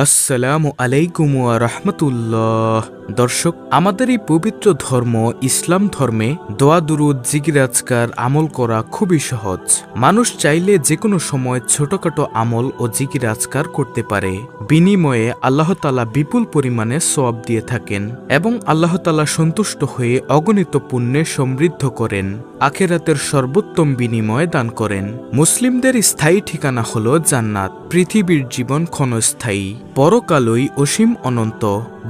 আসসালামু আলাইকুম ওয়া রাহমাতুল্লাহ। দর্শক, আমাদের এই পবিত্র ধর্ম ইসলাম ধর্মে দোয়া দুরুদ জিকির আজকার আমল করা খুবই সহজ। মানুষ চাইলে যে কোনো সময় ছোটখাটো আমল ও জিকির আজকার করতে পারে। বিনিময়ে আল্লাহ তাআলা বিপুল পরিমাণে সওয়াব দিয়ে থাকেন এবং আল্লাহ তাআলা সন্তুষ্ট হয়ে অগণিত পুণ্যে সমৃদ্ধ করেন, আখিরাতের সর্বোত্তম বিনিময় দান করেন। মুসলিমদের স্থায়ী ঠিকানা হলো জান্নাত। পৃথিবীর জীবন ক্ষণস্থায়ী, পরকালই অসীম অনন্ত।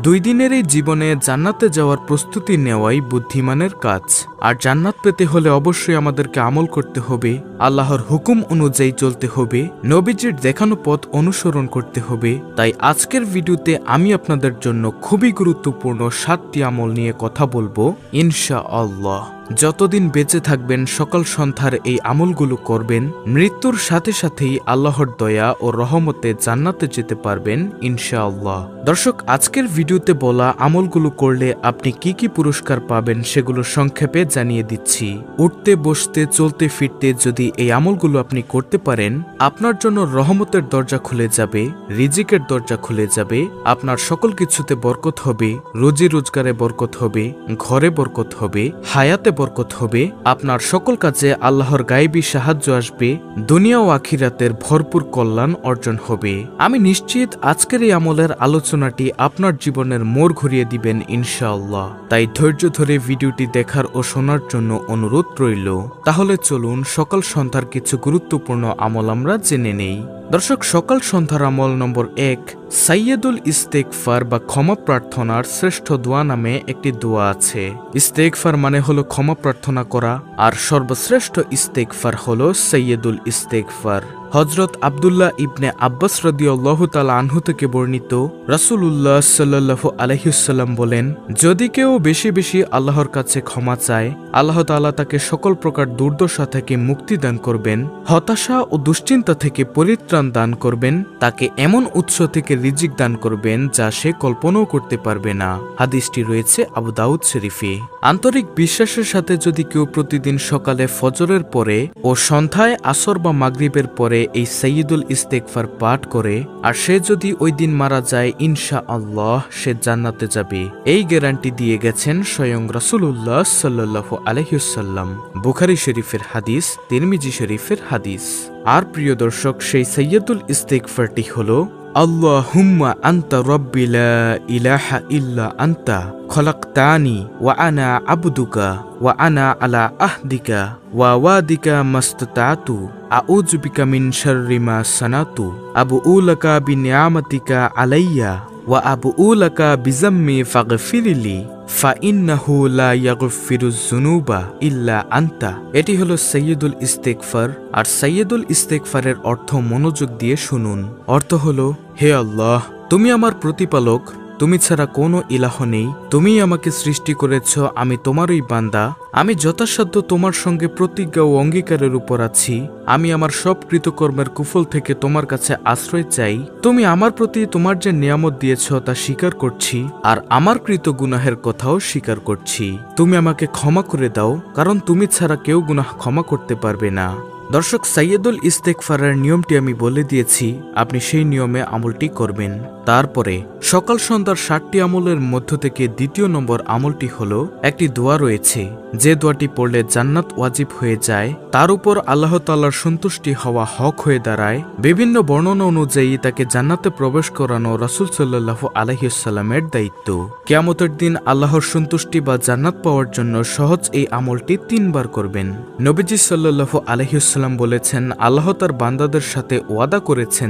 2 দিনের এই জীবনে জান্নাতে যাওয়ার প্রস্তুতি নেওয়াই বুদ্ধিমানের কাজ। আর জান্নাত পেতে হলে অবশ্যই আমাদেরকে আমল করতে হবে, আল্লাহর হুকুম অনুযায়ী চলতে হবে, নবীজির দেখানো পথ অনুসরণ করতে হবে। তাই আজকের ভিডিওতে আমি আপনাদের জন্য খুবই গুরুত্বপূর্ণ 7টি আমল নিয়ে কথা বলবো ইনশাআল্লাহ। যতদিন বেঁচে থাকবেন সকাল সন্ধ্যার এই আমলগুলো করবেন, মৃত্যুর সাথে সাথেই আল্লাহর দয়া ও রহমতে জান্নাতে যেতে পারবেন ইনশাআল্লাহ। দর্শক, আজকের ভিডিওতে বলা আমলগুলো করলে আপনি কি কি পুরস্কার পাবেন সেগুলো সংক্ষেপে জানিয়ে দিচ্ছি। উঠতে বসতে চলতে ফিরতে যদি এই আমলগুলো আপনি করতে পারেন, আপনার জন্য রহমতের দরজা খুলে যাবে, রিজিকের দরজা খুলে যাবে, আপনার সকল কিছুতে বরকত হবে, রুজি রোজগারে বরকত হবে, ঘরে বরকত হবে, হায়াতে বরকত হবে, আপনার সকল কাজে আল্লাহর গায়েবী সাহায্য আসবে, দুনিয়া ও আখিরাতের ভরপুর কল্যাণ অর্জন হবে। আমি নিশ্চিত আজকের এই আমলের আলোচনাটি আপনার জীবনের মোড় ঘুরিয়ে দিবেন ইনশাআল্লাহ। তাই ধৈর্য ধরে ভিডিওটি দেখার ও শোনার জন্য অনুরোধ রইল। তাহলে চলুন সকাল সন্ধ্যার কিছু গুরুত্বপূর্ণ আমল আমরা জেনে নেই। দর্শক, সকাল সন্ধ্যার আমল নম্বর 1, সাইয়্যিদুল ইস্তেগফার বা ক্ষমা প্রার্থনার শ্রেষ্ঠ দোয়া নামে একটি দোয়া আছে। ইস্তেগফার মানে হলো ক্ষমা প্রার্থনা করা, আর সর্বশ্রেষ্ঠ ইস্তেগফার হলো সাইয়্যিদুল ইস্তেগফার। হযরত আব্দুল্লাহ ইবনে আব্বাস রাদিয়াল্লাহু তাআলা আনহু থেকে বর্ণিত, রাসূলুল্লাহ সাল্লাল্লাহু আলাইহি ওয়াসাল্লাম বলেন, যদি কেউ বেশি বেশি আল্লাহর কাছে ক্ষমা চায়, আল্লাহ তাআলা তাকে সকল প্রকার দুর্দশা থেকে মুক্তি দান করবেন, হতাশা ও দুশ্চিন্তা থেকে পরিত্রাণ দান করবেন, তাকে এমন উৎস থেকে রিজিক দান করবেন যা সে কল্পনাও করতে পারবে না। হাদিসটি রয়েছে আবু দাউদ শরীফে। আন্তরিক বিশ্বাসের সাথে যদি কেউ প্রতিদিন সকালে ফজরের পরে ও সন্ধ্যায় আসর বা মাগরিবের পরে এই সাইয়্যিদুল ইস্তেগফার পাঠ করে, আর সে যদি ওই দিন মারা যায়, ইনশাআল্লাহ সে জান্নাতে যাবে। এই গ্যারান্টি দিয়ে গেছেন স্বয়ং রাসূলুল্লাহ সাল্লাল্লাহু আলাইহি ওয়াসাল্লাম। বুখারী শরীফের হাদিস, তিরমিজি শরীফের হাদিস। আর প্রিয় দর্শক, সেই সাইয়্যিদুল ইস্তেগফারটি হলো, আল্লাহুম্মা আনতা রাব্বি লা ইলাহা ইল্লা আনতা খলাকতানি ওয়া আনা আবদুকা ওয়া আনা আলা আহদিকা ওয়া ওয়াদিকা মাস্তাতাতু আউযু বিকা মিন শাররি মা সানাতু আবুউ লাকা বিনিআমাতিকা আলাইয়া ওয়া আবুউ লাকা বিযাম্মি ফাগফিরলি ফাইন্নাহু লা ইয়াগফিরুয যুনুবা ইল্লা আনতা। এটি হলো সাইয়্যিদুল ইস্তেগফার। আর সাইয়্যিদুল ইস্তেগফারের অর্থ মনোযোগ দিয়ে শুনুন। অর্থ হলো, হে আল্লাহ, তুমি আমার প্রতিপালক, তুমি ছাড়া কোনো ইলাহ নেই, তুমিই আমাকে সৃষ্টি করেছ, আমি তোমারই বান্দা, আমি যথাসাধ্য তোমার সঙ্গে প্রতিজ্ঞা ও অঙ্গীকারের উপর আছি, আমি আমার সব কৃতকর্মের কুফল থেকে তোমার কাছে আশ্রয় চাই, তুমি আমার প্রতি তোমার যে নিয়ামত দিয়েছ তা স্বীকার করছি, আর আমার কৃত গুনাহের কথাও স্বীকার করছি। তুমি আমাকে ক্ষমা করে দাও, কারণ তুমি ছাড়া কেউ গুনাহ ক্ষমা করতে পারবে না। দর্শক, সাইয়্যিদুল ইস্তেগফারের নিয়মটি আমি বলে দিয়েছি, আপনি সেই নিয়মে আমলটি করবেন। তারপরে সকাল সন্ধ্যার 7টি আমলের মধ্য থেকে দ্বিতীয় নম্বর আমলটি হলো, একটি দোয়া রয়েছে যে দোয়াটি পড়লে জান্নাত ওয়াজিব হয়ে যায়, তার উপর আল্লাহ তাআলার সন্তুষ্টি হওয়া হক হয়ে দাঁড়ায়। বিভিন্ন বর্ণনা অনুযায়ী তাকে জান্নাতে প্রবেশ করানো রাসূল সাল্লাল্লাহু আলাইহি ওয়াসাল্লামের দায়িত্ব। কিয়ামতের দিন আল্লাহর সন্তুষ্টি বা জান্নাত পাওয়ার জন্য সহজ এই আমলটি 3 বার করবেন। নবীজি সাল্লাল্লাহু আলাইহি ওয়াসাল্লাম বলেছেন, আল্লাহ তার বান্দাদের সাথে ওয়াদা করেছেন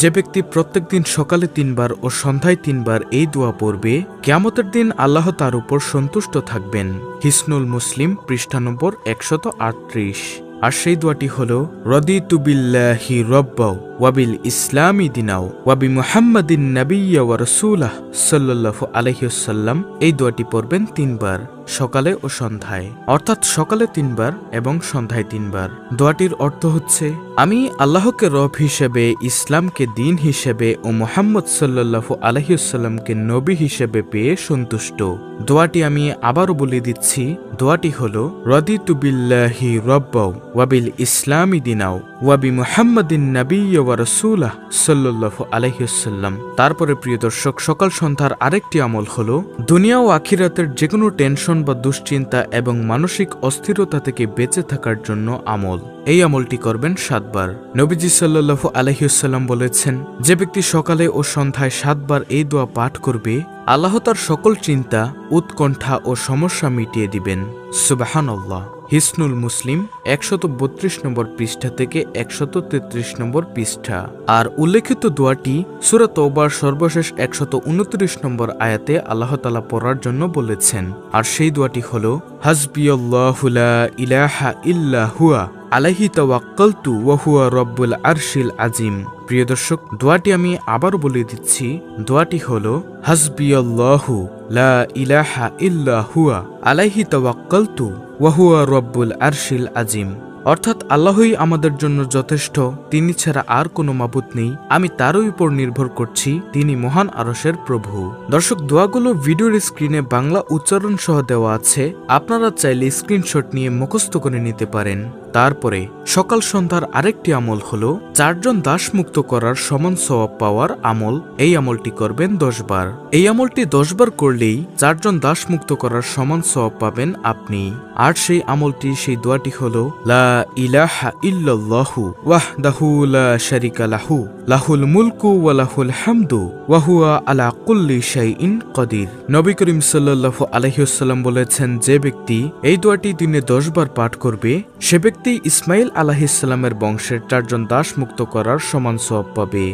যে ব্যক্তি প্রত্যেকদিন সকালে 3 বার ও সন্ধ্যায় 3 বার এই দোয়া পড়বে, কিয়ামতের দিন আল্লাহ তার উপর সন্তুষ্ট থাকবেন। হিসনুল মুসলিম, পৃষ্ঠা নম্বর 138। আর সেই দোয়াটি হলো, রাদিতু বিল্লাহি রাব্বাও ওয়া বিল ইসলামি দিনাও ওয়া বি মুহাম্মাদিন নাবিয়্যা ওয়া রাসূলাহ সাল্লাল্লাহু আলাইহি ওয়াসাল্লাম। এই দোয়াটি পড়বেন 3 বার, সকালে ও সন্ধ্যায়, অর্থাৎ সকালে 3 বার এবং সন্ধ্যায় 3 বার। দোয়াটির অর্থ হচ্ছে, আমি আল্লাহকে রব হিসেবে, ইসলামকে দিন হিসেবে ও মুহাম্মদ সাল্লাল্লাহু আলাইহি ওয়াসাল্লামকে নবী হিসেবে পেয়ে সন্তুষ্ট। দোয়াটি আমি আবারও বলে দিচ্ছি। দোয়াটি হলো, রাদিতু বিল্লাহি রাব্বাও ওয়া বিল ইসলামি দিনাও ওয়া বিমুহাম্মাদিন নাবিয়্যি ওয়া রাসূলাহ সাল্লাল্লাহু আলাইহি ওয়াসাল্লাম। তারপরে প্রিয় দর্শক, সকাল সন্ধ্যার আরেকটি আমল হলো দুনিয়া ও আখিরাতের যেকোনো টেনশন বা দুশ্চিন্তা এবং মানসিক অস্থিরতা থেকে বেঁচে থাকার জন্য আমল। এই আমলটি করবেন 7 বার। নবীজি সাল্লাল্লাহু আলাইহি ওয়াসাল্লাম বলেছেন, যে ব্যক্তি সকালে ও সন্ধ্যায় 7 বার এই দোয়া পাঠ করবে, আল্লাহ তার সকল চিন্তা, উৎকণ্ঠা ও সমস্যা মিটিয়ে দিবেন। সুবহানাল্লাহ। হিসনুল মুসলিম 132 নম্বর পৃষ্ঠা থেকে 133 নম্বর পৃষ্ঠা। আর উল্লেখিত দোয়াটি সূরা তওবার সর্বশেষ 129 নম্বর আয়াতে আল্লাহ তাআলা পড়ার জন্য বলেছেন। আর সেই দোয়াটি হলো, হাসবিয়াল্লাহু লা ইলাহা ইল্লা হুয়া আলাইহি তাওয়াক্কালতু ওয়া হুয়া রব্বুল আরশিল আজিম। প্রিয় দর্শক, দোয়াটি আমি আবারও বলে দিচ্ছি। দোয়াটি হলো, হাসবিয়াল্লাহু লা ইলাহা ইল্লা হুয়া আলাইহি তাওয়াক্কালতু ওয়া হুয়া রব্বুল আরশিল আজিম। অর্থাৎ আল্লাহই আমাদের জন্য যথেষ্ট, তিনি ছাড়া আর কোনো মাবুদ নেই, আমি তারই উপর নির্ভর করছি, তিনি মহান আরশের প্রভু। দর্শক, দোয়াগুলো ভিডিওর স্ক্রিনে বাংলা উচ্চারণ সহ দেওয়া আছে, আপনারা চাইলে স্ক্রিনশট নিয়ে মুখস্থ করে নিতে পারেন। তারপরে সকাল সন্ধ্যার আরেকটি আমল হলো 4 জন দাস মুক্ত করার সমান সওয়াব পাওয়ার আমল। এই আমলটি করবেন 10 বার। এই আমলটি 10 বার করলেই 4 জন দাস মুক্ত করার সমান সওয়াব পাবেন আপনি। আর সেই আমলটি, সেই দোয়াটি হলো, লা ইলাহা ইল্লাল্লাহু ওয়াহদাহু লা শারিকা লাহু লাহুল মুলকু ওয়া লাহুল হামদু ওয়া হুয়া আলা কুল্লি শাইইন কাদির। নবী করিম সাল্লাল্লাহু আলাইহি ওয়াসাল্লাম বলেছেন, যে ব্যক্তি এই দোয়াটি দিনে 10 বার পাঠ করবে, সে ব্যক্তি ইসমাইল আলাইহিস সালামের বংশের 4 জন দাস মুক্ত করার সমান সওয়াব পাবে।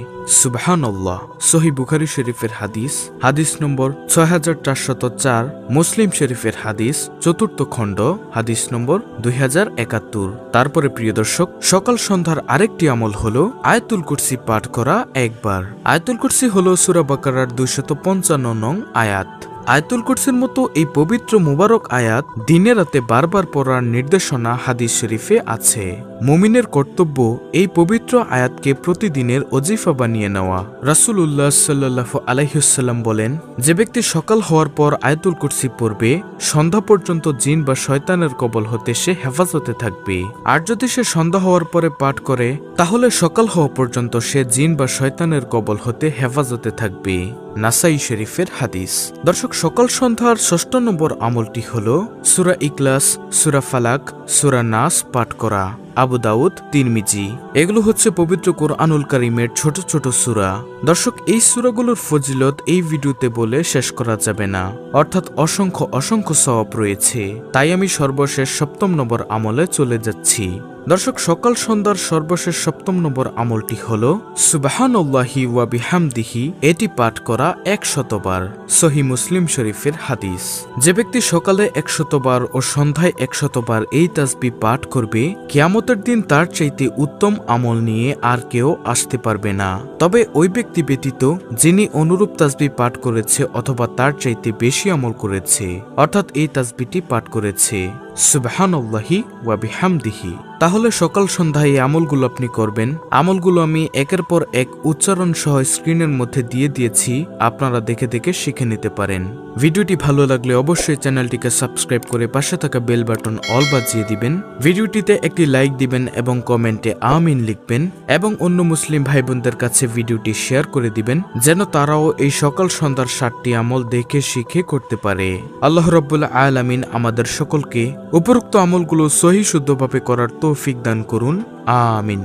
সুবহানাল্লাহ। সহিহ বুখারী শরীফের হাদিস, হাদিস নম্বর 6404, মুসলিম শরীফের হাদিস, 4th খণ্ড, হাদিস নম্বর 2071। তারপরে প্রিয় দর্শক, সকাল সন্ধ্যার আরেকটি আমল হলো আয়াতুল কুরসি পাঠ করা 1 বার। আয়াতুল কুরসি হলো সূরা বাকারার 255 নং আয়াত। আয়াতুল কুরসির মতো এই পবিত্র মুবারক আয়াত দিনে রাতে বারবার পড়ার নির্দেশনা হাদিস শরীফে আছে। মুমিনের কর্তব্য এই পবিত্র আয়াতকে প্রতিদিনের ওজিফা বানিয়ে নেওয়া। রাসূলুল্লাহ সাল্লাল্লাহু আলাইহি ওয়াসাল্লাম বলেন, যে ব্যক্তি সকাল হওয়ার পর আয়াতুল কুরসি পড়বে, সন্ধ্যা পর্যন্ত জিন বা শয়তানের কবল হতে সে হেফাজতে থাকবে। আর যদি সে সন্ধ্যা হওয়ার পরে পাঠ করে, তাহলে সকাল হওয়া পর্যন্ত সে জিন বা শয়তানের কবল হতে হেফাজতে থাকবে। নাসাই শরীফের হাদিস। দর্শক, সকাল সন্ধ্যার 6 নম্বর আমলটি হলো সূরা ইখলাস, সূরা ফালাক, সূরা নাস পাঠ করা। আবু দাউদ, তিরমিজি। এগুলো হচ্ছে পবিত্র কোরআনুল কারীমের ছোট ছোট সূরা। দর্শক, এই সূরাগুলোর ফজিলত এই ভিডিওতে বলে শেষ করা যাবে না, অর্থাৎ অসংখ্য অসংখ্য সওয়াব রয়েছে। তাই আমি সর্বশেষ 7ম নম্বর আমলে চলে যাচ্ছি। দর্শক, সকাল সন্ধ্যার সর্বশেষ 7ম নম্বর আমলটি হলো সুবহানাল্লাহি ওয়া বিহামদিহি। এটি পাঠ করা 100 বার। সহিহ মুসলিম শরীফের হাদিস। যে ব্যক্তি সকালে 100 বার ও সন্ধ্যায় 100 বার এই তাসবিহ পাঠ করবে, কিয়ামতের দিন তার চাইতে উত্তম আমল নিয়ে আর কেউ আসতে পারবে না। তবে ওই ব্যক্তি ব্যতীত যিনি অনুরূপ তাসবিহ পাঠ করেছে অথবা তার চাইতে বেশি আমল করেছে, অর্থাৎ এই তাসবিহটি পাঠ করেছে সুবহানাল্লাহি ওয়া বিহামদিহি। তাহলে সকাল সন্ধ্যায় এই আমলগুলো আপনি করবেন। আমলগুলো আমি একের পর এক উচ্চারণ সহ স্ক্রিনের মধ্যে দিয়ে দিয়েছি, আপনারা দেখে দেখে শিখে নিতে পারেন। ভিডিওটি ভালো লাগলে অবশ্যই চ্যানেলটিকে সাবস্ক্রাইব করে পাশে থাকা বেল বাটন অল বাজিয়ে দিবেন। ভিডিওটিতে একটি লাইক দিবেন এবং কমেন্টে আমিন লিখবেন এবং অন্য মুসলিম ভাই বোনদের কাছে ভিডিওটি শেয়ার করে দিবেন, যেন তারাও এই সকাল সন্ধ্যার 7টি আমল দেখে শিখে করতে পারে। আল্লাহ রাব্বুল আলামিন আমাদের সকলকে উপরোক্ত আমলগুলো সহিহ শুদ্ধভাবে করার তৌফিক দান করুন। আমিন।